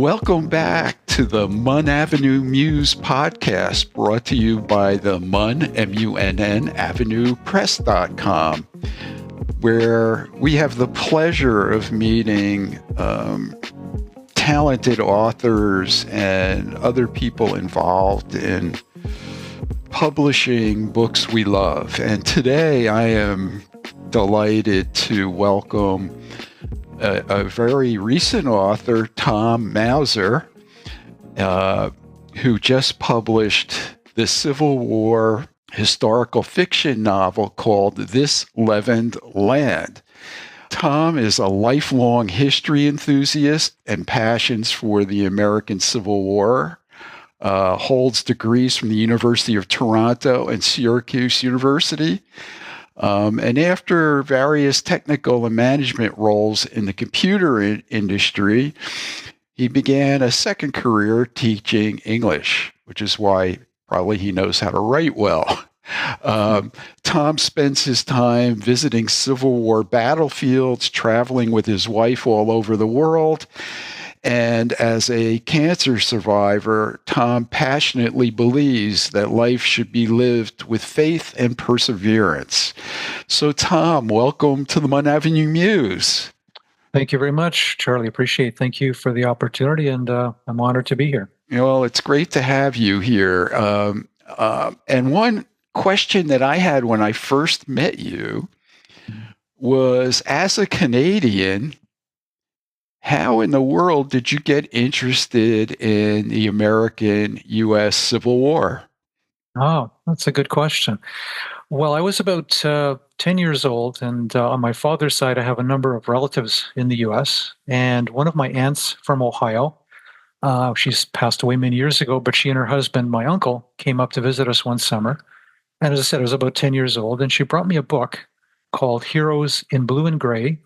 Welcome back to the Munn Avenue Muse podcast, brought to you by the Munn, M-U-N-N, Avenue Press.com, where we have the pleasure of meeting talented authors and other people involved in publishing books we love. And today I am delighted to welcome a very recent author, Tom Mauser, who just published the Civil War historical fiction novel called This Leavened Land. Tom is a lifelong history enthusiast and passions for the American Civil War, holds degrees from the University of Toronto and Syracuse University. And after various technical and management roles in the computer industry, he began a second career teaching English, which is why probably he knows how to write well. Tom spends his time visiting Civil War battlefields, traveling with his wife all over the world. And as a cancer survivor, Tom passionately believes that life should be lived with faith and perseverance. So, Tom, welcome to the Munn Avenue Muse. Thank you very much, Charlie. Appreciate it. Thank you for the opportunity, and I'm honored to be here. Well, it's great to have you here. And one question that I had when I first met you was, as a Canadian, how in the world did you get interested in the American-U.S. Civil War? Oh, that's a good question. Well, I was about 10 years old, and on my father's side, I have a number of relatives in the U.S., and one of my aunts from Ohio, she's passed away many years ago, but she and her husband, my uncle, came up to visit us one summer. And as I said, I was about 10 years old, and she brought me a book called Heroes in Blue and Gray,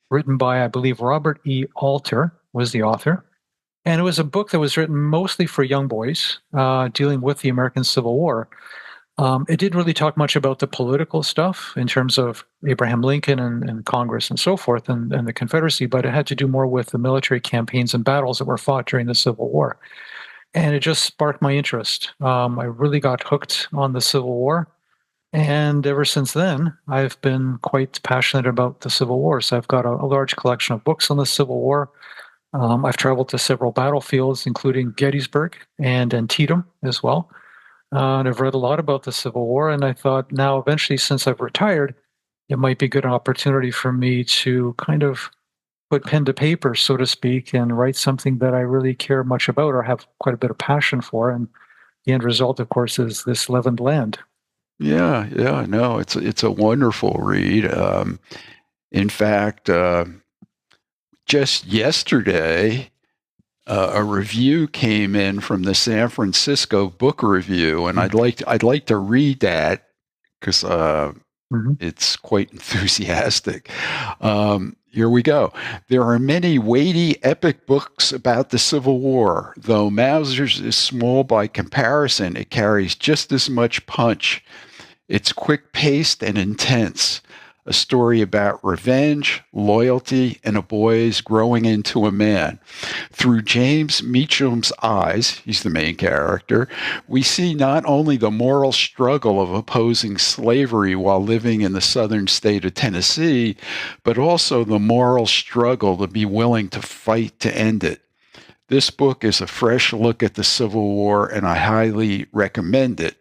written by, I believe, Robert E. Alter was the author. And it was a book that was written mostly for young boys, dealing with the American Civil War. It didn't really talk much about the political stuff in terms of Abraham Lincoln and Congress and so forth and the Confederacy, but it had to do more with the military campaigns and battles that were fought during the Civil War. And it just sparked my interest. I really got hooked on the Civil War. And ever since then, I've been quite passionate about the Civil War. So I've got a large collection of books on the Civil War. I've traveled to several battlefields, including Gettysburg and Antietam as well. And I've read a lot about the Civil War. And I thought now, eventually, since I've retired, it might be a good opportunity for me to kind of put pen to paper, so to speak, and write something that I really care much about or have quite a bit of passion for. And the end result, of course, is This Leavened Land. Yeah, no, it's a wonderful read. In fact, just yesterday, a review came in from the San Francisco Book Review, and I'd like to read that because it's quite enthusiastic. Here we go. There are many weighty, epic books about the Civil War. Though Mauser's is small by comparison, it carries just as much punch. It's quick-paced and intense. A story about revenge, loyalty, and a boy's growing into a man. Through James Meacham's eyes, he's the main character, we see not only the moral struggle of opposing slavery while living in the southern state of Tennessee, but also the moral struggle to be willing to fight to end it. This book is a fresh look at the Civil War, and I highly recommend it.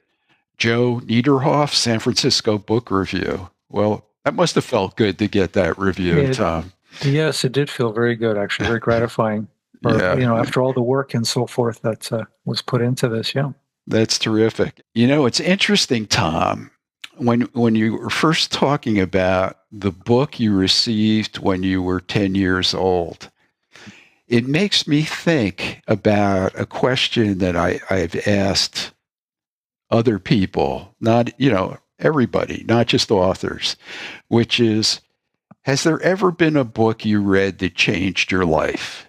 Joe Niederhoff, San Francisco Book Review. Well, that must have felt good to get that review, Tom. Yes, it did feel very good, actually, very gratifying. After all the work and so forth that was put into this, yeah. That's terrific. It's interesting, Tom, when you were first talking about the book you received when you were 10 years old, it makes me think about a question that I've asked other people, not, everybody, not just authors, which is, has there ever been a book you read that changed your life?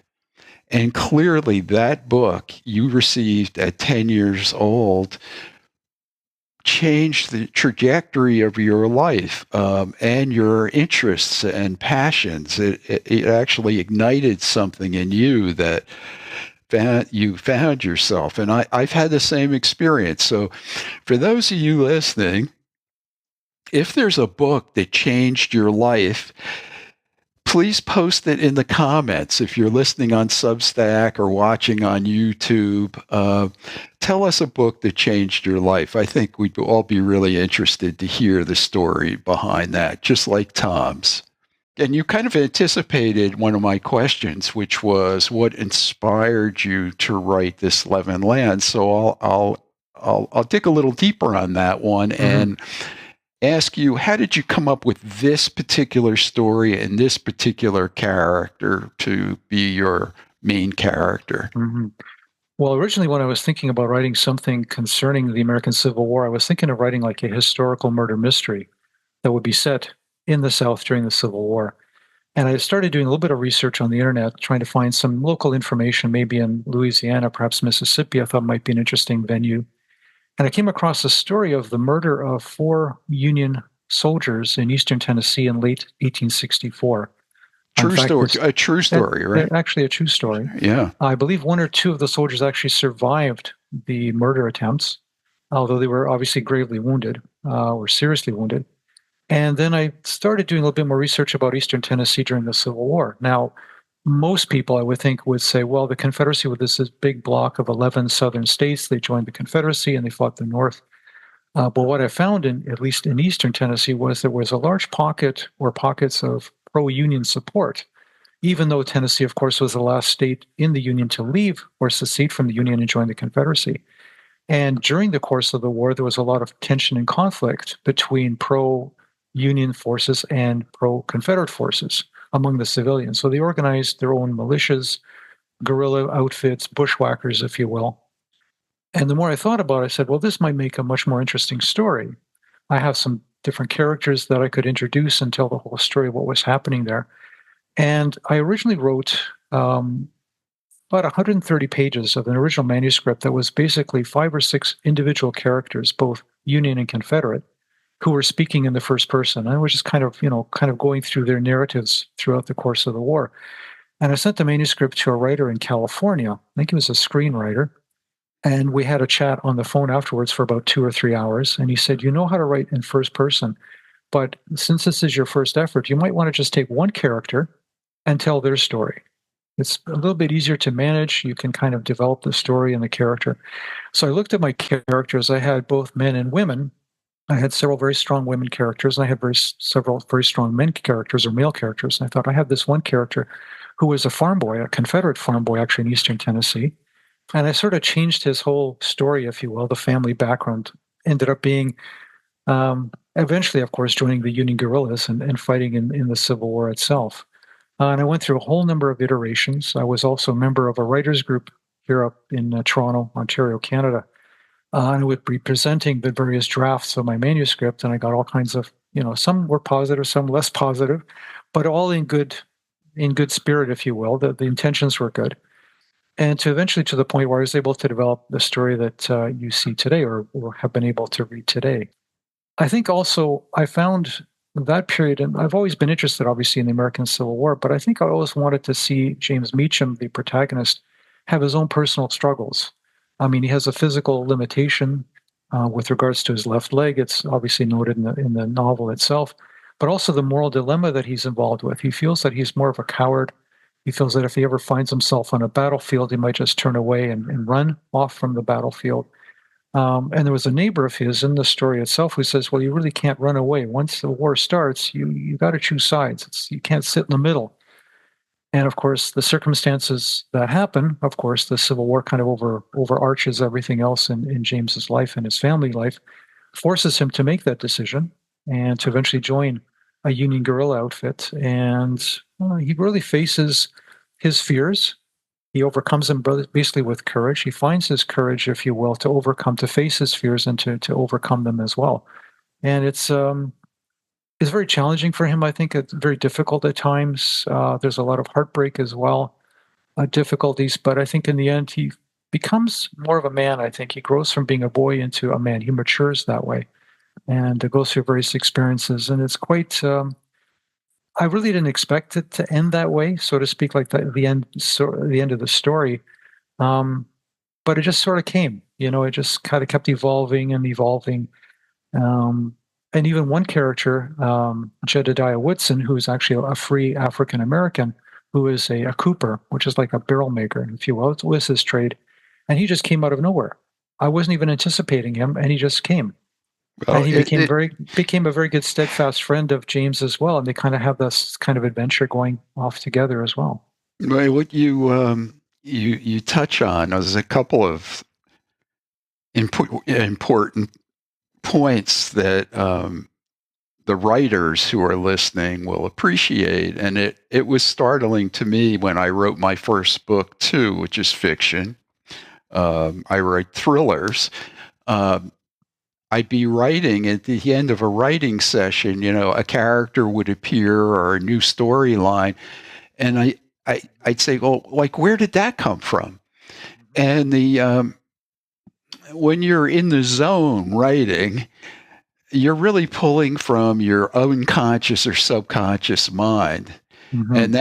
And clearly that book you received at 10 years old changed the trajectory of your life and your interests and passions. It actually ignited something in you that you found yourself. And I've had the same experience. So for those of you listening, if there's a book that changed your life, please post it in the comments. If you're listening on Substack or watching on YouTube, tell us a book that changed your life. I think we'd all be really interested to hear the story behind that, just like Tom's. And you kind of anticipated one of my questions, which was what inspired you to write This Leavened Land. So I'll dig a little deeper on that one and ask you, how did you come up with this particular story and this particular character to be your main character? Well, originally when I was thinking about writing something concerning the American Civil War, I was thinking of writing like a historical murder mystery that would be set in the South during the Civil War. And I started doing a little bit of research on the internet, trying to find some local information, maybe in Louisiana, perhaps Mississippi, I thought might be an interesting venue. And I came across the story of the murder of 4 Union soldiers in eastern Tennessee in late 1864. True story, a true story, right? Actually, a true story. Yeah. I believe 1 or 2 of the soldiers actually survived the murder attempts, although they were obviously gravely wounded or seriously wounded. And then I started doing a little bit more research about eastern Tennessee during the Civil War. Now, most people, I would think, would say, well, the Confederacy was this big block of 11 southern states. They joined the Confederacy and they fought the North. But what I found, at least in eastern Tennessee, was there was a large pocket or pockets of pro-Union support, even though Tennessee, of course, was the last state in the Union to leave or secede from the Union and join the Confederacy. And during the course of the war, there was a lot of tension and conflict between pro-Union forces and pro-Confederate forces among the civilians. So they organized their own militias, guerrilla outfits, bushwhackers, if you will. And the more I thought about it, I said, well, this might make a much more interesting story. I have some different characters that I could introduce and tell the whole story of what was happening there. And I originally wrote about 130 pages of an original manuscript that was basically 5 or 6 individual characters, both Union and Confederate, who were speaking in the first person. And I was just kind of going through their narratives throughout the course of the war. And I sent the manuscript to a writer in California. I think he was a screenwriter. And we had a chat on the phone afterwards for about 2 or 3 hours. And he said, you know how to write in first person, but since this is your first effort, you might want to just take one character and tell their story. It's a little bit easier to manage. You can kind of develop the story and the character. So I looked at my characters. I had both men and women. I had several very strong women characters, and I had several very strong men characters or male characters. And I thought, I have this one character who was a farm boy, a Confederate farm boy, actually in eastern Tennessee. And I sort of changed his whole story, if you will. The family background ended up being eventually, of course, joining the Union guerrillas and fighting in the Civil War itself. And I went through a whole number of iterations. I was also a member of a writers group here up in Toronto, Ontario, Canada. And I would be presenting the various drafts of my manuscript, and I got all kinds of, some were positive, some less positive, but all in good spirit, if you will. The intentions were good. And eventually to the point where I was able to develop the story that you see today or have been able to read today. I think also I found that period, and I've always been interested, obviously, in the American Civil War, but I think I always wanted to see James Meacham, the protagonist, have his own personal struggles. I mean, he has a physical limitation with regards to his left leg. It's obviously noted in the novel itself, but also the moral dilemma that he's involved with. He feels that he's more of a coward. He feels that if he ever finds himself on a battlefield, he might just turn away and run off from the battlefield. And there was a neighbor of his in the story itself who says, well, you really can't run away. Once the war starts, you got to choose sides. You can't sit in the middle. And of course, the circumstances that happen, of course, the Civil War kind of overarches everything else in James's life and his family life, forces him to make that decision and to eventually join a Union guerrilla outfit. And he really faces his fears. He overcomes them basically with courage. He finds his courage, if you will, to face his fears and to overcome them as well. And it's very challenging for him. I think it's very difficult at times. There's a lot of heartbreak as well, difficulties. But I think in the end, he becomes more of a man. I think he grows from being a boy into a man. He matures that way and goes through various experiences. And it's quite, I really didn't expect it to end that way, so to speak, like the end of the story. But it just sort of came. It just kind of kept evolving and evolving. Um, and even one character, Jedediah Woodson, who is actually a free African American, who is a cooper, which is like a barrel maker, if you will. It was his trade. And he just came out of nowhere. I wasn't even anticipating him, and he just came. Well, And he became a very good steadfast friend of James as well. And they kind of have this kind of adventure going off together as well. what you touch on is a couple of important points that the writers who are listening will appreciate. And it was startling to me when I wrote my first book too, which is fiction. I write thrillers. I'd be writing at the end of a writing session, a character would appear or a new storyline. And I'd say, well, like, where did that come from? And when you're in the zone writing, you're really pulling from your unconscious or subconscious mind. Mm-hmm. And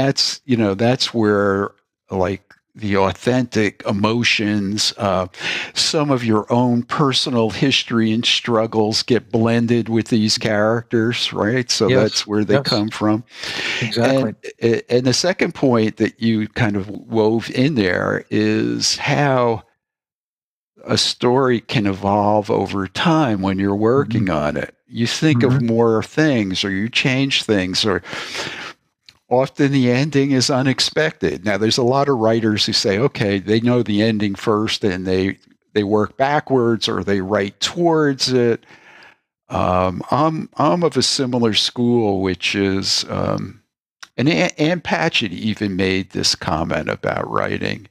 that's where, like, the authentic emotions, some of your own personal history and struggles get blended with these characters, right? So that's where they come from. Exactly. And the second point that you kind of wove in there is how a story can evolve over time when you're working on it. You think of more things, or you change things, or often the ending is unexpected. Now, there's a lot of writers who say, okay, they know the ending first and they work backwards, or they write towards it. I'm of a similar school, which is, and Ann Patchett even made this comment about writing,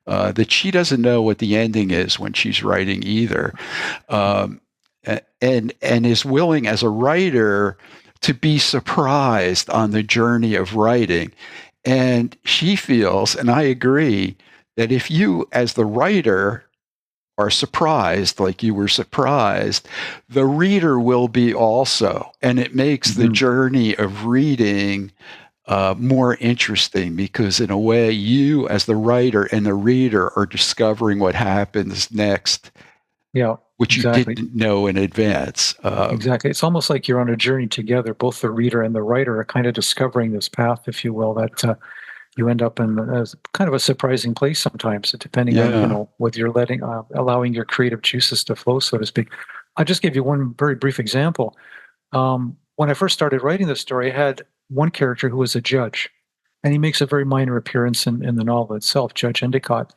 that she doesn't know what the ending is when she's writing either, and is willing as a writer to be surprised on the journey of writing. And she feels, and I agree, that if you, as the writer, are surprised like you were surprised, the reader will be also. And it makes the journey of reading more interesting, because in a way, you as the writer and the reader are discovering what happens next, which you didn't know in advance. Exactly. It's almost like you're on a journey together. Both the reader and the writer are kind of discovering this path, if you will, that you end up in kind of a surprising place sometimes, depending on whether you're allowing your creative juices to flow, so to speak. I'll just give you one very brief example. When I first started writing this story, I had one character who was a judge, and he makes a very minor appearance in the novel itself, Judge Endicott.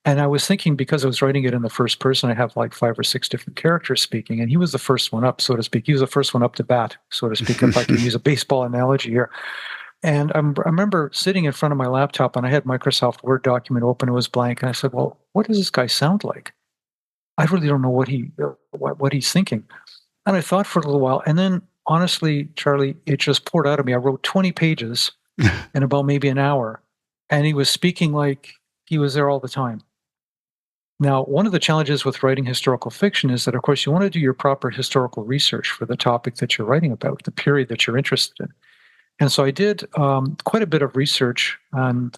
And I was thinking, because I was writing it in the first person, I have like 5 or 6 different characters speaking, and he was the first one up, so to speak. He was the first one up to bat, so to speak, if I can use a baseball analogy here. And I remember sitting in front of my laptop, and I had Microsoft Word document open. It was blank, and I said, "Well, what does this guy sound like? I really don't know what he's thinking." And I thought for a little while, and then honestly, Charlie, it just poured out of me. I wrote 20 pages in about maybe an hour, and he was speaking like he was there all the time. Now, one of the challenges with writing historical fiction is that, of course, you want to do your proper historical research for the topic that you're writing about, the period that you're interested in. And so I did quite a bit of research on,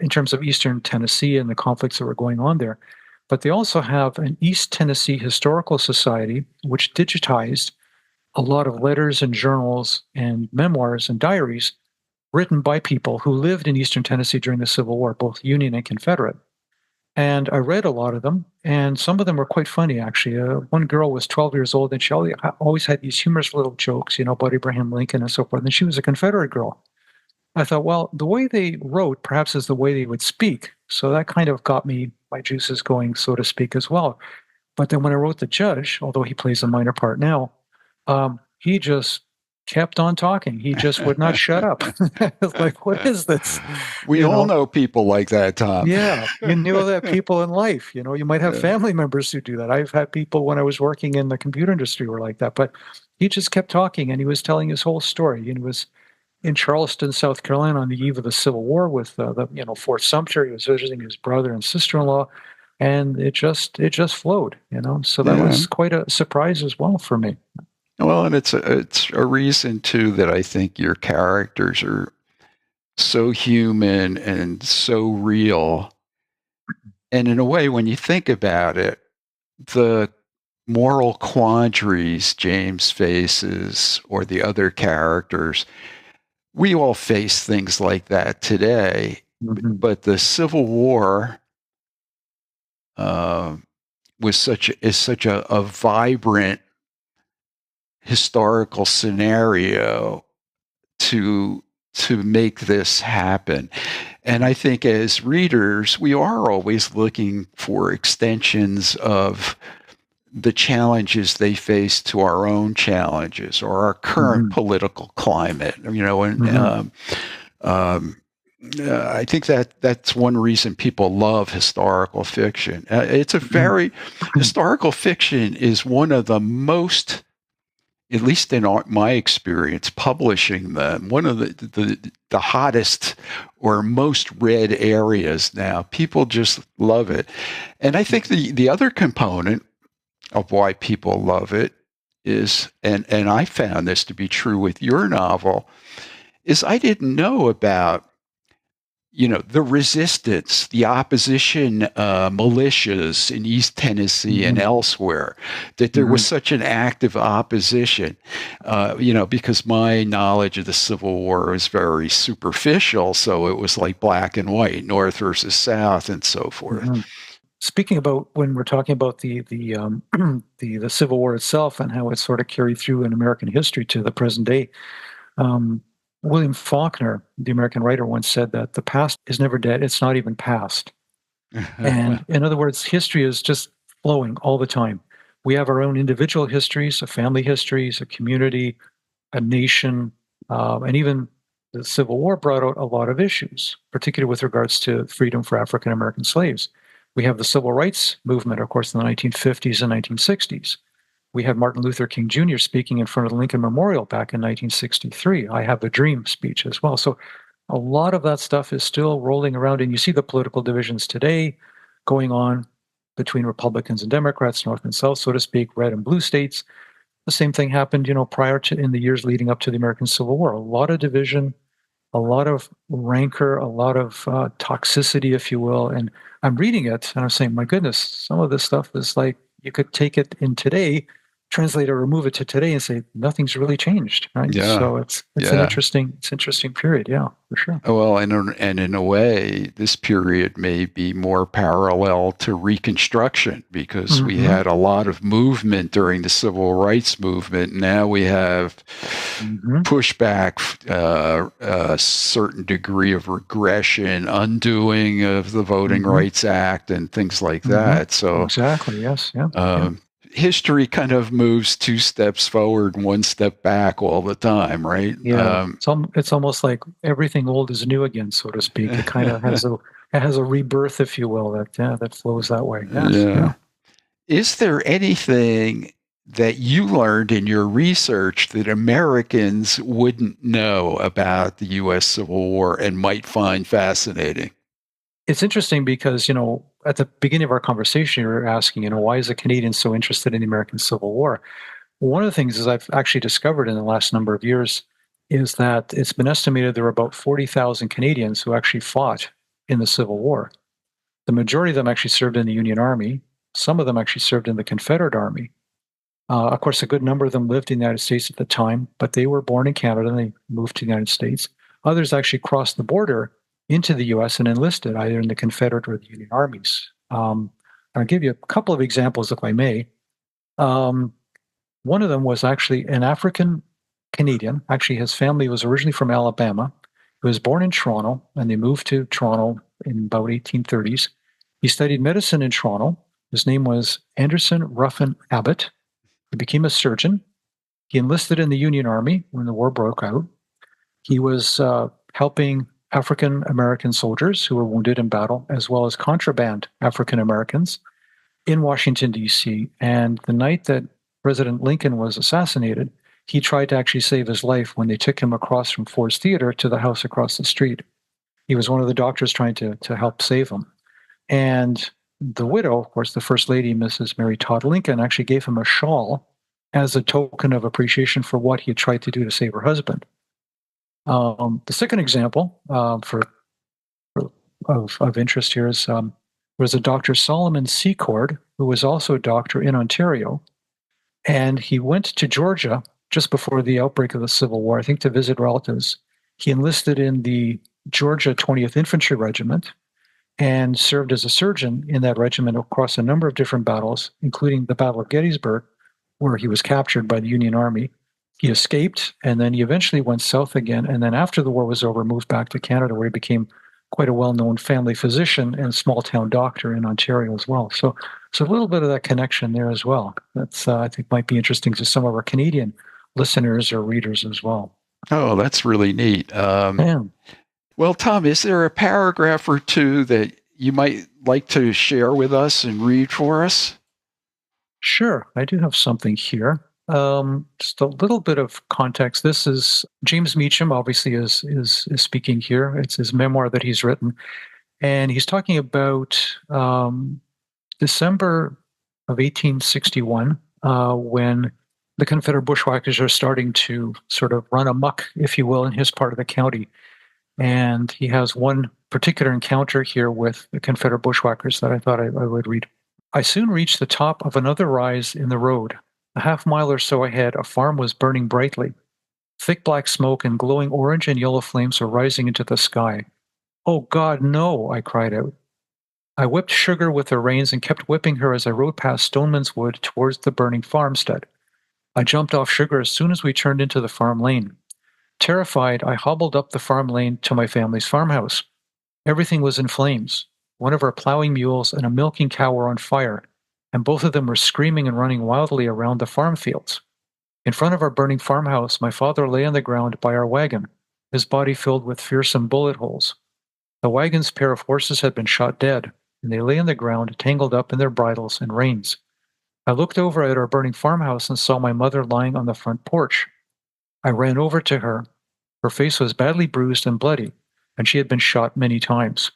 in terms of Eastern Tennessee and the conflicts that were going on there. But they also have an East Tennessee Historical Society, which digitized a lot of letters and journals and memoirs and diaries written by people who lived in Eastern Tennessee during the Civil War, both Union and Confederate. And I read a lot of them, and some of them were quite funny, actually. One girl was 12 years old, and she always had these humorous little jokes, about Abraham Lincoln and so forth. And she was a Confederate girl. I thought, well, the way they wrote perhaps is the way they would speak. So that kind of got me my juices going, so to speak, as well. But then when I wrote the judge, although he plays a minor part now, he just kept on talking. He just would not shut up. It's like, what is this? We all know people like that, Tom. Yeah, you know that people in life. You might have family members who do that. I've had people when I was working in the computer industry were like that. But he just kept talking, and he was telling his whole story. He was in Charleston, South Carolina, on the eve of the Civil War with the Fort Sumter. He was visiting his brother and sister-in-law, and it just flowed. So that was quite a surprise as well for me. Well, and it's a reason too that I think your characters are so human and so real And in a way, when you think about it, the moral quandaries James faces or the other characters, we all face things like that today. Mm-hmm. But the Civil War uh, is such a vibrant historical scenario to make this happen. And I think as readers, we are always looking for extensions of the challenges they face to our own challenges or our current Mm-hmm. political climate, and Mm-hmm. um, I think that that's one reason people love historical fiction. It's a very historical fiction is one of the most, at least in my experience, publishing them, one of the hottest or most read areas now. People just love it, and I think the other component of why people love it is, and I found this to be true with your novel, is I didn't know about the resistance, the opposition militias in East Tennessee and Mm-hmm. elsewhere, that there was Mm-hmm. such an active opposition, because my knowledge of the Civil War was very superficial. So it was like black and white, North versus South, and so forth. Mm-hmm. Speaking about when we're talking about the the Civil War itself and how it's sort of carried through in American history to the present day, um, William Faulkner, the American writer, once said that the past is never dead; it's not even past. And in other words, history is just flowing all the time. We have our own individual histories, a family histories, a community, a nation, and even the Civil War brought out a lot of issues, particularly with regards to freedom for African American slaves. We have the civil rights movement, of course, in the 1950s and 1960s. We had Martin Luther King Jr. speaking in front of the Lincoln Memorial back in 1963. I Have a Dream speech as well. So a lot of that stuff is still rolling around, and you see the political divisions today going on between Republicans and Democrats, North and South, so to speak, red and blue states. The same thing happened, prior to in the years leading up to the American Civil War. A lot of division, a lot of rancor, a lot of toxicity, if you will. And I'm reading it and I'm saying, my goodness, some of this stuff is like you could take it in today, translate or remove it to today, and say nothing's really changed, right? Yeah, So it's an yeah. interesting period, yeah, for sure. Well, and in a way, this period may be more parallel to Reconstruction because we Hmm. had a lot of movement during the Civil Rights Movement. Now we have Hmm. pushback, a certain degree of regression, undoing of the Voting Hmm. Rights Act, and things like Hmm. that. So Exactly. Yes. Yeah. Yeah. history kind of moves two steps forward, one step back all the time, right? Yeah, it's almost like everything old is new again, so to speak. It kind of has a rebirth, if you will, that flows that way. Yes, yeah. Yeah. Is there anything that you learned in your research that Americans wouldn't know about the U.S. Civil War and might find fascinating? It's interesting because at the beginning of our conversation, you were asking, why is a Canadian so interested in the American Civil War? One of the things is I've actually discovered in the last number of years is that it's been estimated there were about 40,000 Canadians who actually fought in the Civil War. The majority of them actually served in the Union Army. Some of them actually served in the Confederate Army. Of course, a good number of them lived in the United States at the time, but they were born in Canada and they moved to the United States. Others actually crossed the border into the US and enlisted either in the Confederate or the Union armies. I'll give you a couple of examples, if I may. Um, One of them was actually an African Canadian. Actually, his family was originally from Alabama. He was born in Toronto and they moved to Toronto in about 1830s. He studied medicine in Toronto. His name was Anderson Ruffin Abbott. He became a surgeon. He enlisted in the Union Army when the war broke out. He was helping African American soldiers who were wounded in battle, as well as contraband African Americans in Washington, D.C. And the night that President Lincoln was assassinated, he tried to actually save his life when they took him across from Ford's Theater to the house across the street. He was one of the doctors trying to help save him. And the widow, of course, the First Lady, Mrs. Mary Todd Lincoln, actually gave him a shawl as a token of appreciation for what he had tried to do to save her husband. The second example of interest here is was a Dr. Solomon Secord, who was also a doctor in Ontario. And he went to Georgia just before the outbreak of the Civil War, I think to visit relatives. He enlisted in the Georgia 20th Infantry Regiment and served as a surgeon in that regiment across a number of different battles, including the Battle of Gettysburg, where he was captured by the Union Army. He escaped, and then he eventually went south again. And then after the war was over, moved back to Canada, where he became quite a well-known family physician and small-town doctor in Ontario as well. So a little bit of that connection there as well. That's I think might be interesting to some of our Canadian listeners or readers as well. Oh, that's really neat. Yeah. Well, Tom, is there a paragraph or two that you might like to share with us and read for us? Sure, I do have something here. Just a little bit of context. This is James Meacham. Obviously, is speaking here. It's his memoir that he's written, and he's talking about December of 1861, when the Confederate bushwhackers are starting to sort of run amok, if you will, in his part of the county. And he has one particular encounter here with the Confederate bushwhackers that I thought I would read. I soon reached the top of another rise in the road. A half-mile or so ahead, a farm was burning brightly. Thick black smoke and glowing orange and yellow flames were rising into the sky. "Oh, God, no!" I cried out. I whipped Sugar with the reins and kept whipping her as I rode past Stoneman's Wood towards the burning farmstead. I jumped off Sugar as soon as we turned into the farm lane. Terrified, I hobbled up the farm lane to my family's farmhouse. Everything was in flames. One of our plowing mules and a milking cow were on fire, and both of them were screaming and running wildly around the farm fields. In front of our burning farmhouse, my father lay on the ground by our wagon, his body filled with fearsome bullet holes. The wagon's pair of horses had been shot dead, and they lay on the ground, tangled up in their bridles and reins. I looked over at our burning farmhouse and saw my mother lying on the front porch. I ran over to her. Her face was badly bruised and bloody, and she had been shot many times.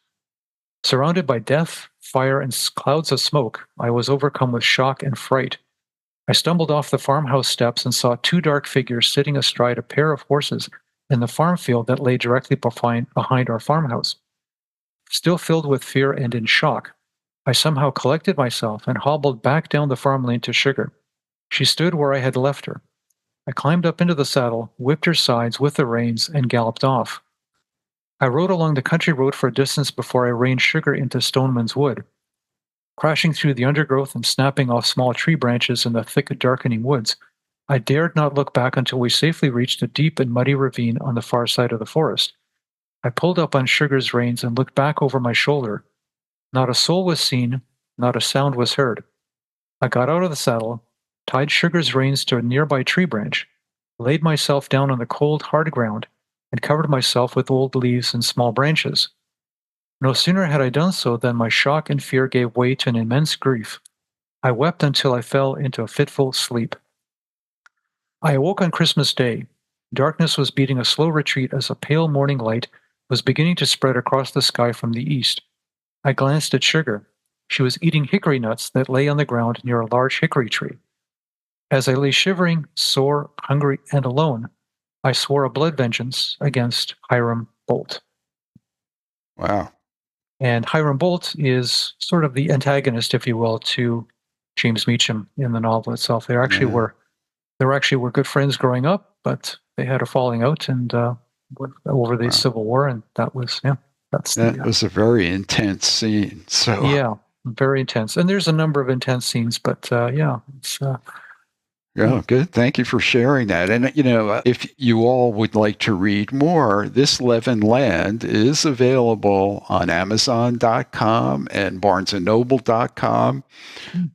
Surrounded by death, fire, and clouds of smoke, I was overcome with shock and fright. I stumbled off the farmhouse steps and saw two dark figures sitting astride a pair of horses in the farm field that lay directly behind our farmhouse. Still filled with fear and in shock, I somehow collected myself and hobbled back down the farm lane to Sugar. She stood where I had left her. I climbed up into the saddle, whipped her sides with the reins, and galloped off. I rode along the country road for a distance before I reined Sugar into Stoneman's Wood. Crashing through the undergrowth and snapping off small tree branches in the thick, darkening woods, I dared not look back until we safely reached a deep and muddy ravine on the far side of the forest. I pulled up on Sugar's reins and looked back over my shoulder. Not a soul was seen, not a sound was heard. I got out of the saddle, tied Sugar's reins to a nearby tree branch, laid myself down on the cold, hard ground, and covered myself with old leaves and small branches. No sooner had I done so than my shock and fear gave way to an immense grief. I wept until I fell into a fitful sleep. I awoke on Christmas Day. Darkness was beating a slow retreat as a pale morning light was beginning to spread across the sky from the east. I glanced at Sugar. She was eating hickory nuts that lay on the ground near a large hickory tree. As I lay shivering, sore, hungry, and alone, I swore a blood vengeance against Hiram Bolt. Wow. And Hiram Bolt is sort of the antagonist, if you will, to James Meacham in the novel itself. They actually were good friends growing up, but they had a falling out and over the Civil War, and that was was a very intense scene. So yeah, very intense. And there's a number of intense scenes, but it's. Yeah, good. Thank you for sharing that. And, if you all would like to read more, This Leavened Land is available on Amazon.com and BarnesandNoble.com.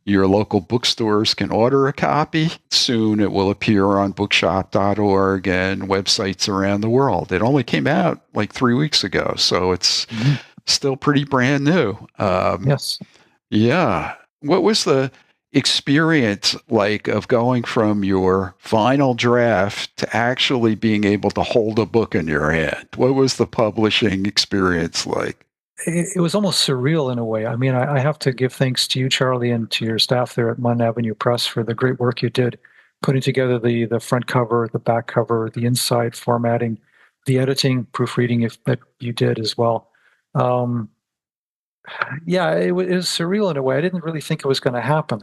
Your local bookstores can order a copy. Soon it will appear on bookshop.org and websites around the world. It only came out like 3 weeks ago, so it's still pretty brand new. Yes. Yeah. What was the experience like of going from your final draft to actually being able to hold a book in your hand? What was the publishing experience like? It was almost surreal in a way. I mean, I have to give thanks to you, Charlie, and to your staff there at Munn Avenue Press for the great work you did putting together the front cover, the back cover, the inside formatting, the editing, proofreading that you did as well. Yeah, it was surreal in a way. I didn't really think it was going to happen.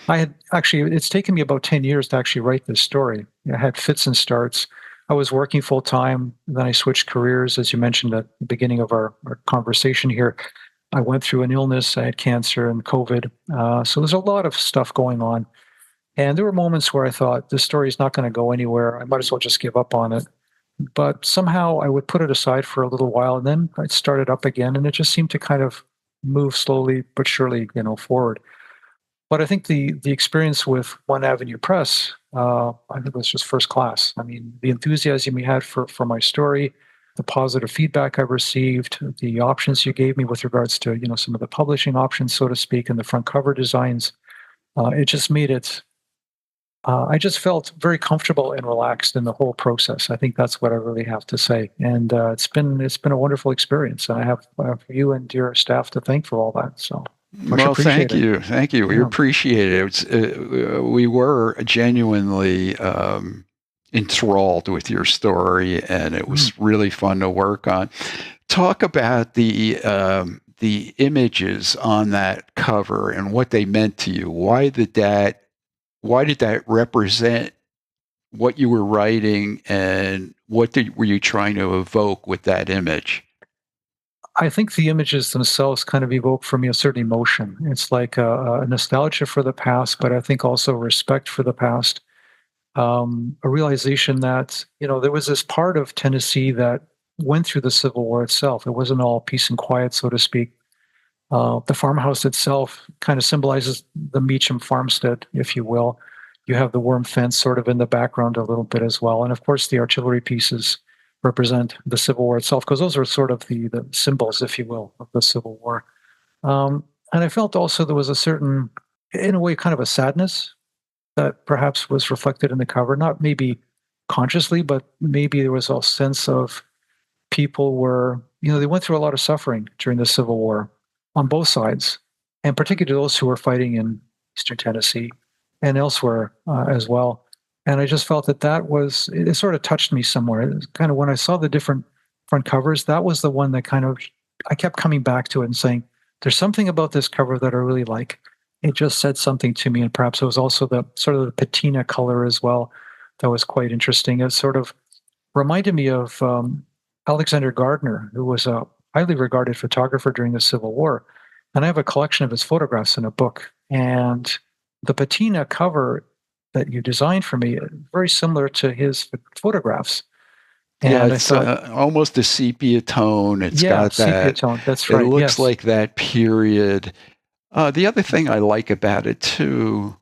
I had actually, it's taken me about 10 years to actually write this story. I had fits and starts. I was working full time. Then I switched careers, as you mentioned at the beginning of our conversation here. I went through an illness. I had cancer and COVID. So there's a lot of stuff going on. And there were moments where I thought, this story is not going to go anywhere. I might as well just give up on it. But somehow I would put it aside for a little while, and then I'd start it up again, and it just seemed to kind of move slowly but surely, forward. But I think the experience with Munn Avenue Press, I think was just first class. I mean, the enthusiasm you had for my story, the positive feedback I received, the options you gave me with regards to some of the publishing options, so to speak, and the front cover designs, it just made it. I just felt very comfortable and relaxed in the whole process. I think that's what I really have to say, and it's been a wonderful experience. And I have you and your staff to thank for all that. So much Well, thank appreciated. you. Thank you. We Yeah. appreciate it. We were genuinely enthralled with your story, and it Mm. was really fun to work on. Talk about the images on that cover and what they meant to you. Why did that represent what you were writing, and were you trying to evoke with that image? I think the images themselves kind of evoke for me a certain emotion. It's like a nostalgia for the past, but I think also respect for the past. A realization that there was this part of Tennessee that went through the Civil War itself. It wasn't all peace and quiet, so to speak. The farmhouse itself kind of symbolizes the Meacham farmstead, if you will. You have the worm fence sort of in the background a little bit as well. And of course, the artillery pieces represent the Civil War itself, because those are sort of the symbols, if you will, of the Civil War. And I felt also there was a certain, in a way, kind of a sadness that perhaps was reflected in the cover, not maybe consciously, but maybe there was a sense of people were, they went through a lot of suffering during the Civil War on both sides, and particularly those who were fighting in Eastern Tennessee and elsewhere as well. And I just felt that was, it sort of touched me somewhere. It was kind of when I saw the different front covers, that was the one that kind of, I kept coming back to it and saying, there's something about this cover that I really like. It just said something to me. And perhaps it was also the sort of the patina color as well that was quite interesting. It sort of reminded me of Alexander Gardner, who was a highly regarded photographer during the Civil War. And I have a collection of his photographs in a book. And the patina cover that you designed for me, very similar to his photographs. Yeah, And I it's thought, almost a sepia tone. It's yeah, got sepia that. tone. That's It right. looks Yes. like that period. The other thing I like about it too,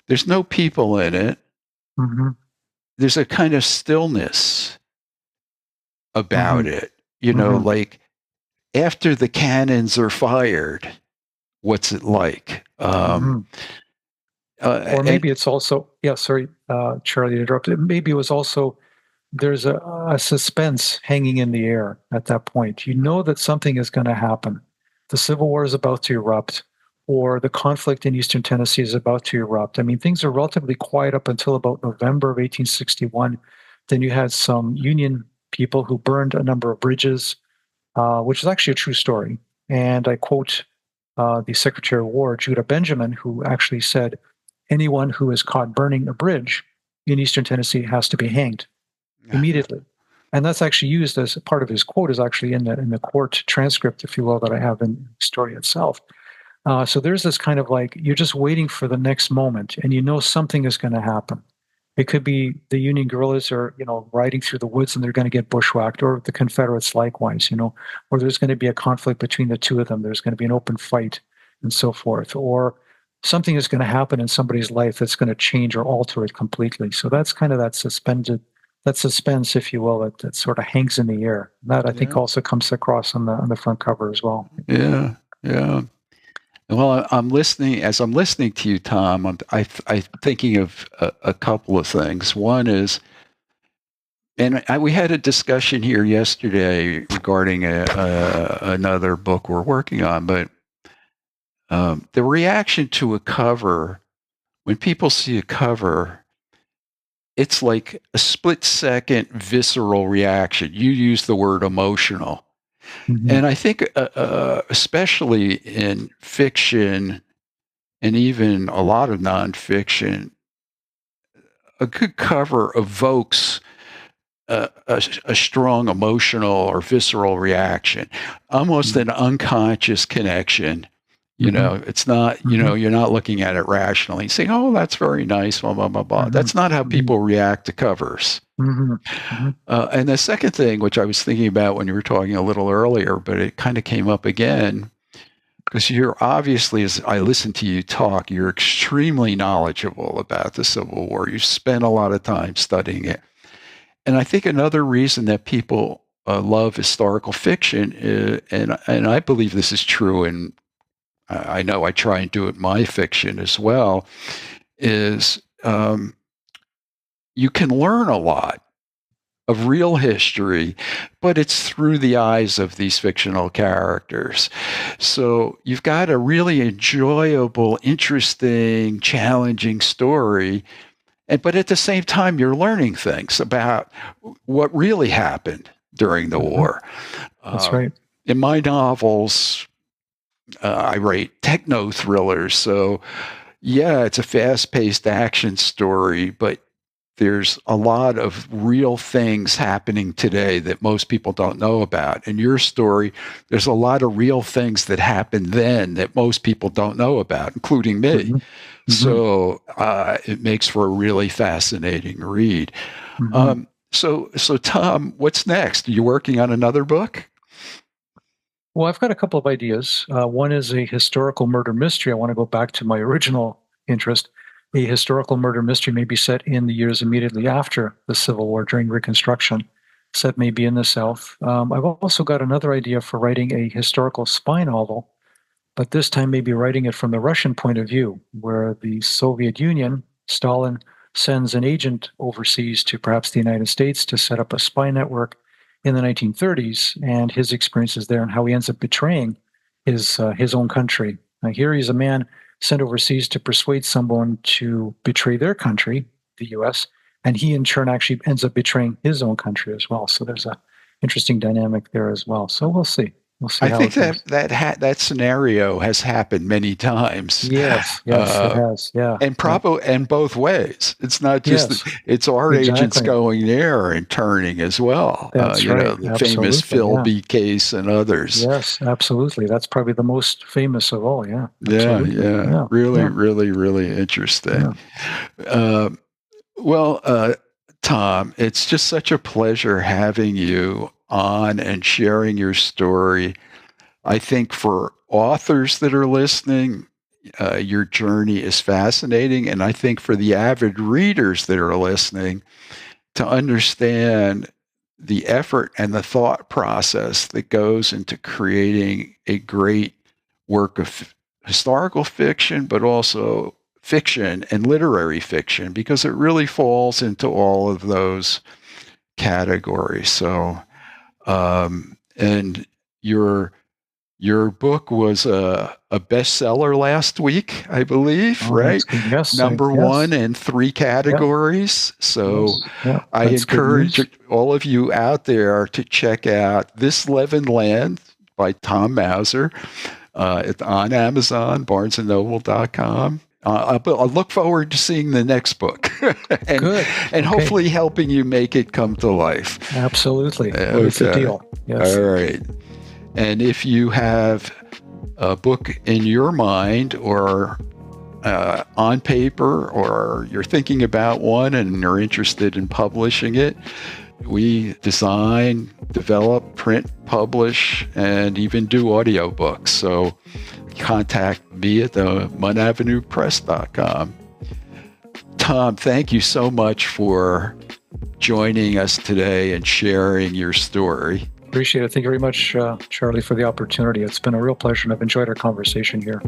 there's no people in it. Hmm. There's a kind of stillness Hmm. about it. Hmm. Like after the cannons are fired, what's it like? Hmm. Or And maybe it's also, yeah, sorry, Charlie, to interrupt. Maybe it was also, there's a suspense hanging in the air at that point. You know that something is going to happen. The Civil War is about to erupt, or the conflict in Eastern Tennessee is about to erupt. I mean, things are relatively quiet up until about November of 1861. Then you had some Union people who burned a number of bridges, which is actually a true story. And I quote the Secretary of War, Judah Benjamin, who actually said, anyone who is caught burning a bridge in Eastern Tennessee has to be hanged immediately. And that's actually used as part of his quote, is actually in the court transcript, if you will, that I have in the story itself. So there's this kind of like, you're just waiting for the next moment, and you know something is going to happen. It could be the Union guerrillas are, riding through the woods and they're going to get bushwhacked, or the Confederates likewise, or there's going to be a conflict between the two of them. There's going to be an open fight and so forth, or something is going to happen in somebody's life that's going to change or alter it completely. So that's kind of that suspense, if you will, that sort of hangs in the air. That I think yeah, also comes across on the front cover as well. yeah, yeah. Well, I'm listening. As I'm listening to you, Tom, I'm thinking of a couple of things. One is, and we had a discussion here yesterday regarding another book we're working on, but the reaction to a cover, when people see a cover, it's like a split second visceral reaction. You use the word emotional. And I think, especially in fiction and even a lot of nonfiction, a good cover evokes a strong emotional or visceral reaction, almost an unconscious connection. It's not, you're not looking at it rationally, saying, oh, that's very nice, blah, blah, blah, blah. That's not how people react to covers. And the second thing, which I was thinking about when you were talking a little earlier, but it kind of came up again, because you're obviously, as I listen to you talk, you're extremely knowledgeable about the Civil War. You've spent a lot of time studying it. And I think another reason that people love historical fiction, and I believe this is true, and I know I try and do it in my fiction as well, is you can learn a lot of real history, but it's through the eyes of these fictional characters. So you've got a really enjoyable, interesting, challenging story. But at the same time, you're learning things about what really happened during the war. That's right. In my novels, I write techno thrillers. So, yeah, it's a fast-paced action story, but there's a lot of real things happening today that most people don't know about. In your story, there's a lot of real things that happened then that most people don't know about, including me. So it makes for a really fascinating read. So Tom, what's next? Are you working on another book? Well, I've got a couple of ideas. One is a historical murder mystery. I want to go back to my original interest. A historical murder mystery may be set in the years immediately after the Civil War, during Reconstruction, set maybe in the South. I've also got another idea for writing a historical spy novel, but this time maybe writing it from the Russian point of view, where the Soviet Union, Stalin, sends an agent overseas to perhaps the United States to set up a spy network in the 1930s, and his experiences there and how he ends up betraying his own country. Now, here he's a man sent overseas to persuade someone to betray their country, the U.S., and he in turn actually ends up betraying his own country as well. So there's a interesting dynamic there as well. So we'll see. We'll see. I think that scenario has happened many times. Yes, it has. Yeah, and both ways. It's not just it's our agents going there and turning as well. That's right. The famous Philby case and others. Yes, absolutely. That's probably the most famous of all. Yeah. Yeah. Really interesting. Yeah. Tom, it's just such a pleasure having you on and sharing your story. I think for authors that are listening, your journey is fascinating. And I think for the avid readers that are listening, to understand the effort and the thought process that goes into creating a great work of historical fiction, but also fiction and literary fiction, because it really falls into all of those categories. So, and your book was a bestseller last week, I believe, right? Yes. Number one in 3 categories. Yep. So I encourage all of you out there to check out This Leavened Land by Tom Mauser. It's on Amazon, BarnesandNoble.com. I look forward to seeing the next book and hopefully helping you make it come to life. Absolutely. It's the deal. Yes. All right. And if you have a book in your mind or on paper, or you're thinking about one and you're interested in publishing it, we design, develop, print, publish, and even do audiobooks. So contact me at the munnavenuepress.com. Tom, thank you so much for joining us today and sharing your story. Appreciate it. Thank you very much, Charlie, for the opportunity. It's been a real pleasure, and I've enjoyed our conversation here.